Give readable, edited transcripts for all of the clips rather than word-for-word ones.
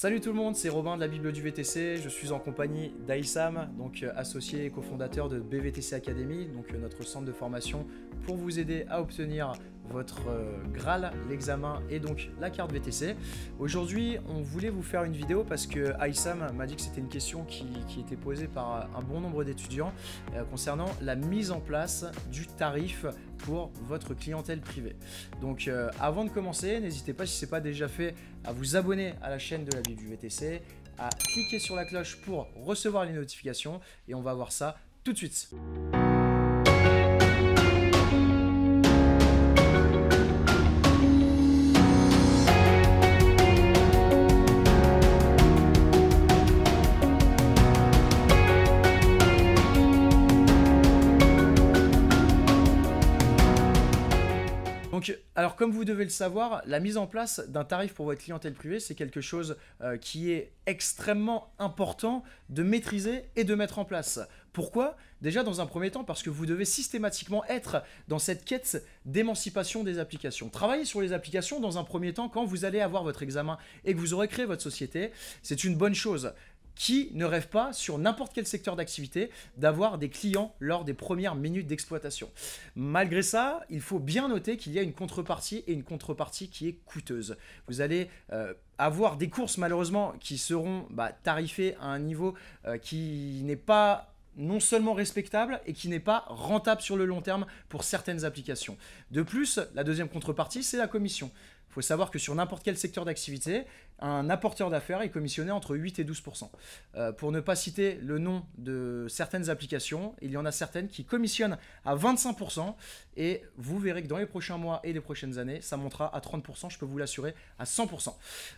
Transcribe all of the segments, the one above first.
Salut tout le monde, c'est Robin de la Bible du VTC. Je suis en compagnie d'Aïssam, donc associé et cofondateur de BVTC Academy, donc notre centre de formation pour vous aider à obtenir votre Graal, l'examen et donc la carte VTC. Aujourd'hui, on voulait vous faire une vidéo parce que Aïssam m'a dit que c'était une question qui était posée par un bon nombre d'étudiants concernant la mise en place du tarif pour votre clientèle privée. Donc avant de commencer, n'hésitez pas, si ce n'est pas déjà fait, à vous abonner à la chaîne de la Bible du VTC, à cliquer sur la cloche pour recevoir les notifications et on va voir ça tout de suite. Donc, alors comme vous devez le savoir, la mise en place d'un tarif pour votre clientèle privée, c'est quelque chose qui est extrêmement important de maîtriser et de mettre en place. Pourquoi? Déjà dans un premier temps parce que vous devez systématiquement être dans cette quête d'émancipation des applications. Travailler sur les applications dans un premier temps quand vous allez avoir votre examen et que vous aurez créé votre société, c'est une bonne chose. Qui ne rêve pas, sur n'importe quel secteur d'activité, d'avoir des clients lors des premières minutes d'exploitation. Malgré ça, il faut bien noter qu'il y a une contrepartie et une contrepartie qui est coûteuse. Vous allez avoir des courses malheureusement qui seront tarifées à un niveau qui n'est pas non seulement respectable et qui n'est pas rentable sur le long terme pour certaines applications. De plus, la deuxième contrepartie, c'est la commission. Il faut savoir que sur n'importe quel secteur d'activité, un apporteur d'affaires est commissionné entre 8 et 12%. Pour ne pas citer le nom de certaines applications, il y en a certaines qui commissionnent à 25% et vous verrez que dans les prochains mois et les prochaines années, ça montera à 30%, je peux vous l'assurer, à 100%.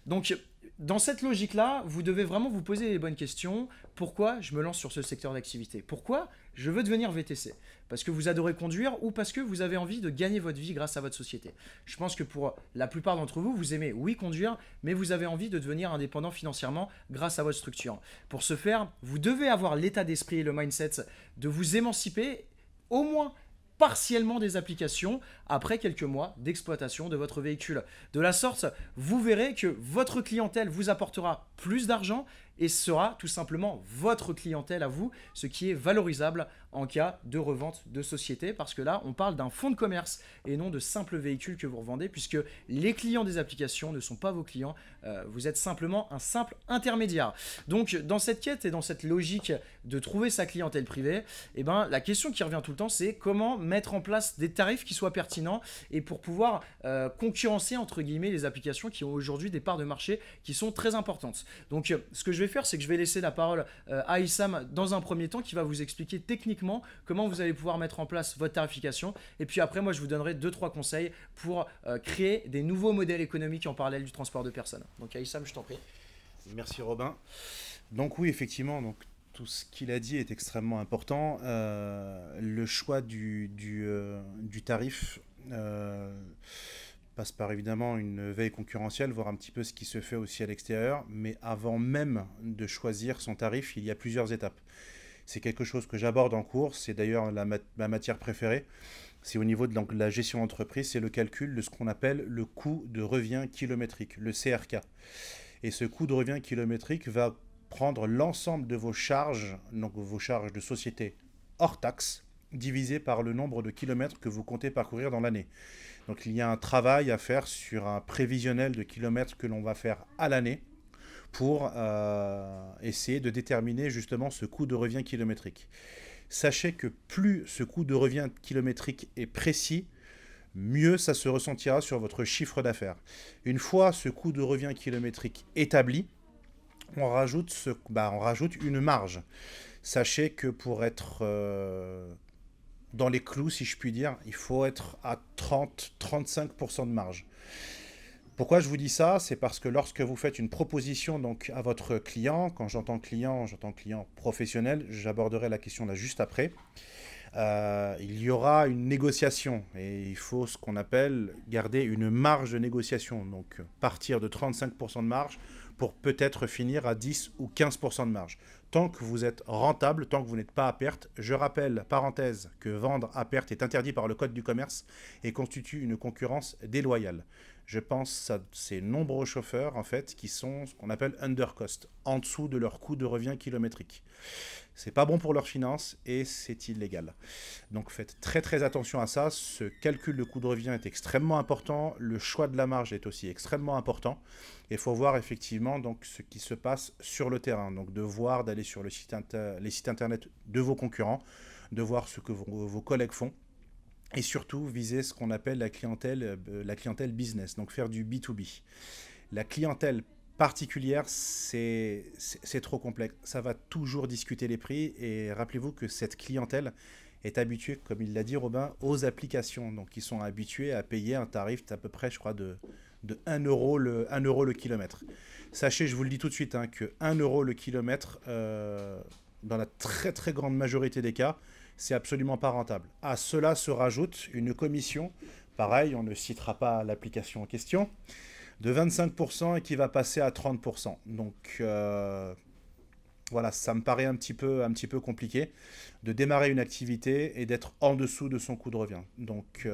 Donc, dans cette logique-là, vous devez vraiment vous poser les bonnes questions. Pourquoi je me lance sur ce secteur d'activité? Pourquoi je veux devenir VTC? Parce que vous adorez conduire ou parce que vous avez envie de gagner votre vie grâce à votre société? Je pense que pour la plupart d'entre vous, vous aimez, oui, conduire, mais vous avez envie de devenir indépendant financièrement grâce à votre structure. Pour ce faire, vous devez avoir l'état d'esprit et le mindset de vous émanciper au moins partiellement des applications après quelques mois d'exploitation de votre véhicule. De la sorte, vous verrez que votre clientèle vous apportera plus d'argent et sera tout simplement votre clientèle à vous, ce qui est valorisable en cas de revente de société, parce que là, on parle d'un fonds de commerce et non de simples véhicules que vous revendez, puisque les clients des applications ne sont pas vos clients, vous êtes simplement un simple intermédiaire. Donc, dans cette quête et dans cette logique de trouver sa clientèle privée, la question qui revient tout le temps, c'est comment mettre en place des tarifs qui soient pertinents et pour pouvoir concurrencer, entre guillemets, les applications qui ont aujourd'hui des parts de marché qui sont très importantes. Donc, ce que je vais faire, c'est que je vais laisser la parole à Aïssam dans un premier temps qui va vous expliquer techniquement comment vous allez pouvoir mettre en place votre tarification. Et puis après, moi, je vous donnerai 2-3 conseils pour créer des nouveaux modèles économiques en parallèle du transport de personnes. Donc Aïssam, je t'en prie. Merci Robin. Donc oui, effectivement, donc, tout ce qu'il a dit est extrêmement important. Le choix du tarif passe par évidemment une veille concurrentielle, voir un petit peu ce qui se fait aussi à l'extérieur. Mais avant même de choisir son tarif, il y a plusieurs étapes. C'est quelque chose que j'aborde en cours, c'est d'ailleurs ma matière préférée. C'est au niveau de la gestion d'entreprise, c'est le calcul de ce qu'on appelle le coût de revient kilométrique, le CRK. Et ce coût de revient kilométrique va prendre l'ensemble de vos charges, donc vos charges de société hors taxe, divisé par le nombre de kilomètres que vous comptez parcourir dans l'année. Donc il y a un travail à faire sur un prévisionnel de kilomètres que l'on va faire à l'année pour essayer de déterminer justement ce coût de revient kilométrique. Sachez que plus ce coût de revient kilométrique est précis, mieux ça se ressentira sur votre chiffre d'affaires. Une fois ce coût de revient kilométrique établi, on rajoute une marge. Sachez que pour être dans les clous, si je puis dire, il faut être à 30-35% de marge. Pourquoi je vous dis ça? C'est parce que lorsque vous faites une proposition donc, à votre client, quand j'entends client professionnel, j'aborderai la question là juste après, il y aura une négociation et il faut ce qu'on appelle garder une marge de négociation, donc partir de 35% de marge pour peut-être finir à 10 ou 15% de marge. Tant que vous êtes rentable, tant que vous n'êtes pas à perte, je rappelle, parenthèse, que vendre à perte est interdit par le Code du commerce et constitue une concurrence déloyale. Je pense à ces nombreux chauffeurs en fait qui sont ce qu'on appelle undercost, en dessous de leur coût de revient kilométrique. C'est pas bon pour leurs finances et c'est illégal. Donc faites très très attention à ça. Ce calcul de coût de revient est extrêmement important. Le choix de la marge est aussi extrêmement important. Il faut voir effectivement donc ce qui se passe sur le terrain. Donc de voir, d'aller sur les sites internet de vos concurrents, de voir ce que vos collègues font. Et surtout, viser ce qu'on appelle la clientèle business, donc faire du B2B. La clientèle particulière, c'est trop complexe. Ça va toujours discuter les prix. Et rappelez-vous que cette clientèle est habituée, comme il l'a dit Robin, aux applications. Donc ils sont habitués à payer un tarif d'à peu près, je crois, de 1 euro le kilomètre. Sachez, je vous le dis tout de suite, hein, que 1 euro le kilomètre, dans la très très grande majorité des cas, c'est absolument pas rentable. À cela se rajoute une commission, pareil, on ne citera pas l'application en question, de 25% et qui va passer à 30%. Donc voilà, ça me paraît un petit peu compliqué de démarrer une activité et d'être en dessous de son coût de revient. Donc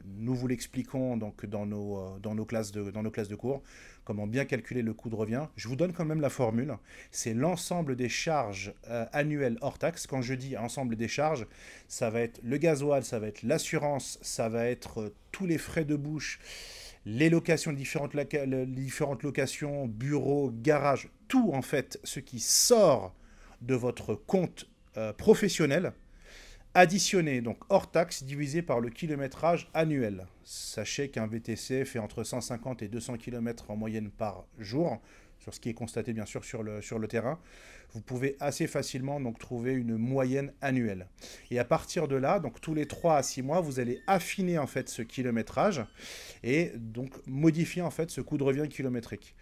nous vous l'expliquons donc dans nos classes de cours, comment bien calculer le coût de revient. Je vous donne quand même la formule. C'est l'ensemble des charges annuelles hors taxes. Quand je dis ensemble des charges, ça va être le gasoil, ça va être l'assurance, ça va être tous les frais de bouche, les locations, différentes locations, bureaux, garages, tout en fait ce qui sort de votre compte professionnel, additionné donc hors taxe divisé par le kilométrage annuel. Sachez qu'un VTC fait entre 150 et 200 km en moyenne par jour, sur ce qui est constaté bien sûr sur le terrain. Vous pouvez assez facilement donc trouver une moyenne annuelle. Et à partir de là, donc tous les 3 à 6 mois, vous allez affiner en fait ce kilométrage et donc modifier en fait ce coût de revient kilométrique.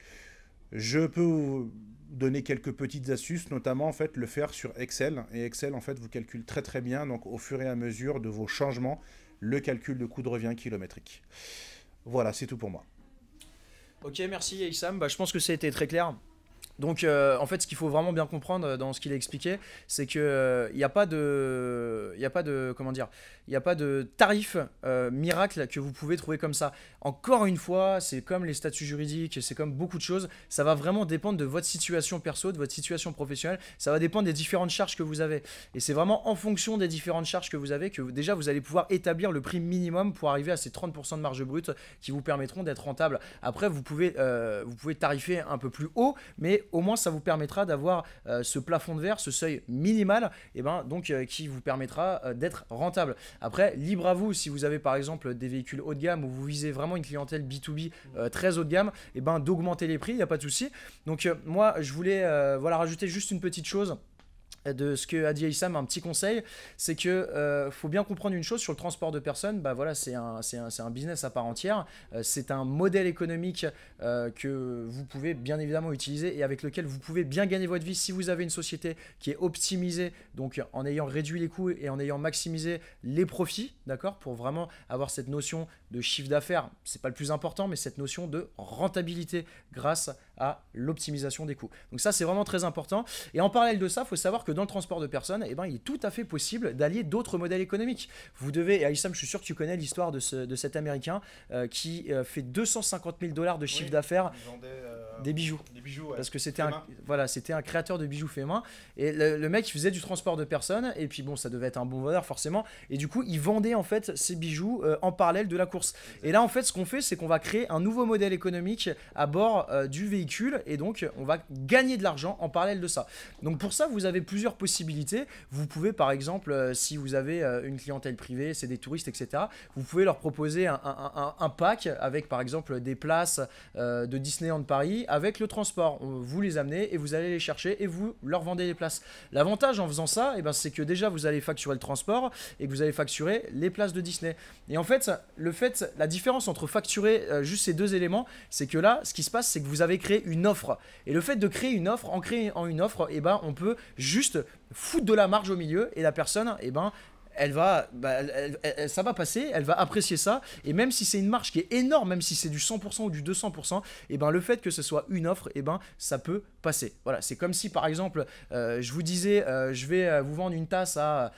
Je peux vous donner quelques petites astuces, notamment en fait le faire sur Excel. Et Excel en fait vous calcule très très bien donc au fur et à mesure de vos changements le calcul de coût de revient kilométrique. Voilà, c'est tout pour moi. Ok, merci Issam. Bah, je pense que ça a été très clair. Donc en fait, ce qu'il faut vraiment bien comprendre dans ce qu'il a expliqué, c'est que il n'y a pas de comment dire, il n'y a pas de tarif miracle que vous pouvez trouver comme ça. Encore une fois, c'est comme les statuts juridiques, c'est comme beaucoup de choses. Ça va vraiment dépendre de votre situation perso, de votre situation professionnelle. Ça va dépendre des différentes charges que vous avez. Et c'est vraiment en fonction des différentes charges que vous avez que déjà vous allez pouvoir établir le prix minimum pour arriver à ces 30% de marge brute qui vous permettront d'être rentable. Après, vous pouvez tarifer un peu plus haut, mais au moins ça vous permettra d'avoir ce plafond de verre, ce seuil minimal, et qui vous permettra d'être rentable. Après, libre à vous, si vous avez par exemple des véhicules haut de gamme ou vous visez vraiment une clientèle B2B très haut de gamme, d'augmenter les prix, il n'y a pas de souci. Donc moi, je voulais rajouter juste une petite chose de ce que a dit Issam, un petit conseil, c'est que faut bien comprendre une chose sur le transport de personnes. C'est un business à part entière, c'est un modèle économique que vous pouvez bien évidemment utiliser et avec lequel vous pouvez bien gagner votre vie si vous avez une société qui est optimisée, donc en ayant réduit les coûts et en ayant maximisé les profits, d'accord, pour vraiment avoir cette notion de chiffre d'affaires. C'est pas le plus important, mais cette notion de rentabilité grâce à l'optimisation des coûts. Donc ça, c'est vraiment très important. Et en parallèle de ça, il faut savoir que dans le transport de personnes, il est tout à fait possible d'allier d'autres modèles économiques. Vous devez, et Aïssam, je suis sûr que tu connais l'histoire de cet Américain qui fait 250 000 $ de chiffre d'affaires des bijoux. Des bijoux, ouais. Parce que c'était un créateur de bijoux fait main. Et le mec, il faisait du transport de personnes. Et puis bon, ça devait être un bon vendeur forcément. Et du coup, il vendait en fait ses bijoux en parallèle de la course. Et là, en fait, ce qu'on fait, c'est qu'on va créer un nouveau modèle économique à bord du véhicule. Et donc, on va gagner de l'argent en parallèle de ça. Donc pour ça, vous avez plusieurs possibilités. Vous pouvez, par exemple, si vous avez une clientèle privée, c'est des touristes, etc., vous pouvez leur proposer un pack avec, par exemple, des places de Disneyland Paris avec le transport. Vous les amenez et vous allez les chercher et vous leur vendez les places. L'avantage en faisant ça, c'est que déjà, vous allez facturer le transport et que vous allez facturer les places de Disney. Et en fait, la différence entre facturer juste ces deux éléments, c'est que là, ce qui se passe, c'est que vous avez créé une offre. Et le fait de créer une offre, en créant une offre, on peut juste foutre de la marge au milieu et la personne, ça va passer, elle va apprécier ça. Et même si c'est une marge qui est énorme, même si c'est du 100% ou du 200%, le fait que ce soit une offre, ça peut passer. Voilà, c'est comme si par exemple, je vous disais, je vais vous vendre une tasse à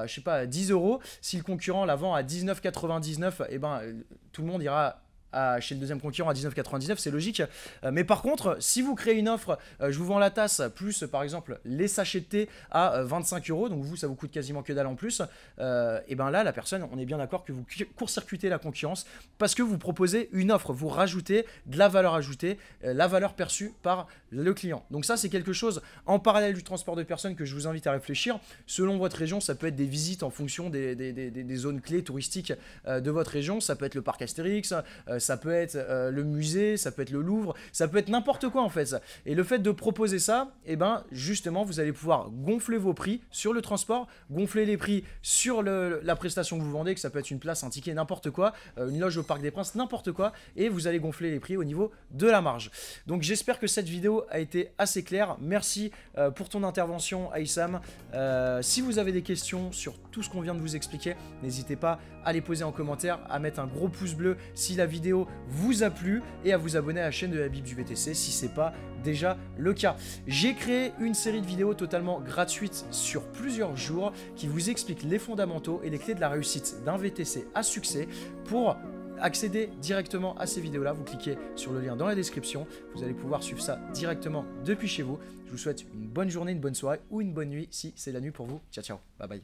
je sais pas, 10 euros. Si le concurrent la vend à 19,99, tout le monde ira chez le deuxième concurrent à 19,99, c'est logique. Mais par contre, si vous créez une offre, je vous vends la tasse, plus par exemple les sachets de thé à 25 €, donc vous, ça vous coûte quasiment que dalle en plus, et ben là, la personne, on est bien d'accord que vous court-circuitez la concurrence parce que vous proposez une offre, vous rajoutez de la valeur ajoutée, la valeur perçue par le client. Donc ça, c'est quelque chose en parallèle du transport de personnes que je vous invite à réfléchir. Selon votre région, ça peut être des visites en fonction des zones clés touristiques de votre région. Ça peut être le parc Astérix, ça peut être le musée, ça peut être le Louvre, ça peut être n'importe quoi en fait. Et le fait de proposer ça, et ben justement, vous allez pouvoir gonfler vos prix sur le transport, gonfler les prix sur la prestation que vous vendez, que ça peut être une place, un ticket, n'importe quoi, une loge au Parc des Princes, n'importe quoi, et vous allez gonfler les prix au niveau de la marge. Donc j'espère que cette vidéo a été assez claire. Merci pour ton intervention, Aïssam. Si vous avez des questions sur tout ce qu'on vient de vous expliquer, n'hésitez pas à les poser en commentaire, à mettre un gros pouce bleu si la vidéo vous a plu et à vous abonner à la chaîne de Habib du VTC si ce n'est pas déjà le cas. J'ai créé une série de vidéos totalement gratuites sur plusieurs jours qui vous expliquent les fondamentaux et les clés de la réussite d'un VTC à succès. Pour accéder directement à ces vidéos-là, vous cliquez sur le lien dans la description. Vous allez pouvoir suivre ça directement depuis chez vous. Je vous souhaite une bonne journée, une bonne soirée ou une bonne nuit si c'est la nuit pour vous. Ciao, ciao. Bye bye.